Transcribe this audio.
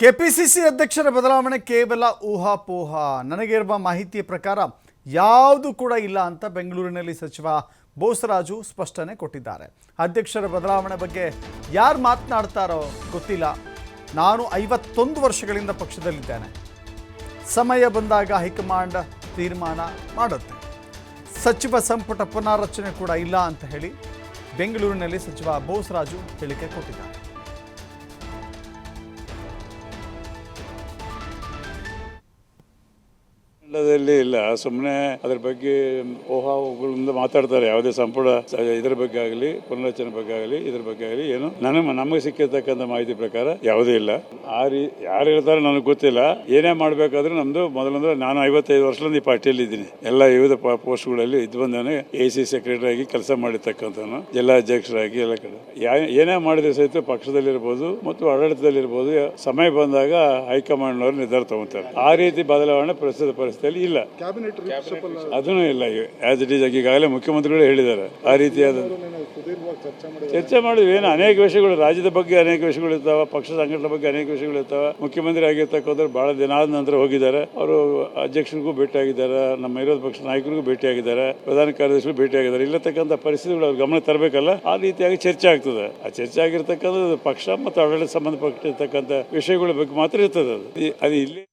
KPCC ಅಧ್ಯಕ್ಷರ ಬದಲಾವಣೆ ಕೇವಲ ಊಹಾಪೋಹ. ನನಗಿರುವ ಮಾಹಿತಿಯ ಪ್ರಕಾರ ಯಾವುದು ಕೂಡ ಇಲ್ಲ ಅಂತ ಬೆಂಗಳೂರಿನಲ್ಲಿ ಸಚಿವ ಬೋಸರಾಜು ಸ್ಪಷ್ಟನೆ ಕೊಟ್ಟಿದ್ದಾರೆ. ಅಧ್ಯಕ್ಷರ ಬದಲಾವಣೆ ಬಗ್ಗೆ ಯಾರು ಮಾತನಾಡ್ತಾರೋ ಗೊತ್ತಿಲ್ಲ. ನಾನು 51 ವರ್ಷಗಳಿಂದ ಪಕ್ಷದಲ್ಲಿದ್ದೇನೆ. ಸಮಯ ಬಂದಾಗ ಹೈಕಮಾಂಡ್ ತೀರ್ಮಾನ ಮಾಡುತ್ತೆ. ಸಚಿವ ಸಂಪುಟ ಪುನಾರಚನೆ ಕೂಡ ಇಲ್ಲ ಅಂತ ಹೇಳಿ ಬೆಂಗಳೂರಿನಲ್ಲಿ ಸಚಿವ ಬೋಸರಾಜು ಹೇಳಿಕೆ ಕೊಟ್ಟಿದ್ದಾರೆ. ಇಲ್ಲ, ಸುಮ್ಮನೆ ಅದ್ರ ಬಗ್ಗೆ ಊಹಾಗಳಿಂದ ಮಾತಾಡ್ತಾರೆ. ಯಾವುದೇ ಸಂಪುಟ ಇದರ ಬಗ್ಗೆ ಆಗಲಿ, ಪುನರಚನೆ ಬಗ್ಗೆ ಆಗಲಿ, ಇದ್ರ ಬಗ್ಗೆ ಆಗಲಿ ಏನು ನಮಗೆ ಸಿಕ್ಕಿರ್ತಕ್ಕಂಥ ಮಾಹಿತಿ ಪ್ರಕಾರ ಯಾವುದೂ ಇಲ್ಲ. ಯಾರು ಹೇಳ್ತಾರೆ ನನಗೆ ಗೊತ್ತಿಲ್ಲ. ಏನೇ ಮಾಡಬೇಕಾದ್ರೂ ನಮ್ದು ಮೊದಲಂದ್ರೆ ನಾನು 55 ವರ್ಷದಿಂದ ಈ ಪಾರ್ಟಿಯಲ್ಲಿ ಇದ್ದೀನಿ. ಎಲ್ಲ ವಿವಿಧ ಪೋಸ್ಟ್ಗಳಲ್ಲಿ ಇದ್ದು ಬಂದಾನೆ. AC ಸೆಕ್ರೆಟರಿ ಆಗಿ ಕೆಲಸ ಮಾಡಿರ್ತಕ್ಕಂಥವನು, ಜಿಲ್ಲಾಧ್ಯಕ್ಷರಾಗಿ ಎಲ್ಲ ಕಡೆ ಏನೇ ಮಾಡಿದ್ರೆ ಸಹಿತ ಪಕ್ಷದಲ್ಲಿರ್ಬೋದು ಮತ್ತು ಆಡಳಿತದಲ್ಲಿರ್ಬೋದು ಸಮಯ ಬಂದಾಗ ಹೈಕಮಾಂಡ್ನವರು ನಿರ್ಧಾರ ತಗೊಂತಾರೆ. ಆ ರೀತಿ ಬದಲಾವಣೆ ಪ್ರಸ್ತುತ ಪರಿಸ್ಥಿತಿಯಲ್ಲಿ ಇಲ್ಲ. ಅದನ್ನು ಇಲ್ಲ. ಆಸ್ ಇಟ್ ಈಸ್ ಈಗಾಗಲೇ ಮುಖ್ಯಮಂತ್ರಿಗಳು ಹೇಳಿದ್ದಾರೆ. ಆ ರೀತಿಯಾದ ಚರ್ಚೆ ಮಾಡಿದ್ವಿ. ಏನು ಅನೇಕ ವಿಷಯಗಳು, ರಾಜ್ಯದ ಬಗ್ಗೆ ಅನೇಕ ವಿಷಯಗಳು ಇರ್ತಾವ, ಪಕ್ಷ ಸಂಘಟನೆ ಬಗ್ಗೆ ಅನೇಕ ವಿಷಯಗಳು ಇರ್ತಾವ. ಮುಖ್ಯಮಂತ್ರಿ ಆಗಿರ್ತಕ್ಕಂಥವ್ರು ಬಹಳ ದಿನ ಆದ ನಂತರ ಹೋಗಿದ್ದಾರೆ. ಅವರು ಅಧ್ಯಕ್ಷರಿಗೂ ಭೇಟಿಯಾಗಿದ್ದಾರೆ, ನಮ್ಮ ವಿರೋಧ ಪಕ್ಷ ನಾಯಕರಿಗೂ ಭೇಟಿಯಾಗಿದ್ದಾರೆ, ಪ್ರಧಾನ ಕಾರ್ಯದರ್ಶಿಗಳು ಭೇಟಿಯಾಗಿದ್ದಾರೆ. ಇಲ್ಲತಕ್ಕಂಥ ಪರಿಸ್ಥಿತಿಗಳು ಅವ್ರ ಗಮನ ತರಬೇಕಲ್ಲ. ಆ ರೀತಿಯಾಗಿ ಚರ್ಚೆ ಆಗ್ತದೆ. ಆ ಚರ್ಚೆ ಆಗಿರ್ತಕ್ಕಂಥದ್ದು ಪಕ್ಷ ಮತ್ತು ಆಡಳಿತ ಸಂಬಂಧಪಟ್ಟಿರ್ತಕ್ಕಂಥ ವಿಷಯಗಳ ಬಗ್ಗೆ ಮಾತ್ರ ಇರ್ತದೆ. ಅದು ಇಲ್ಲಿ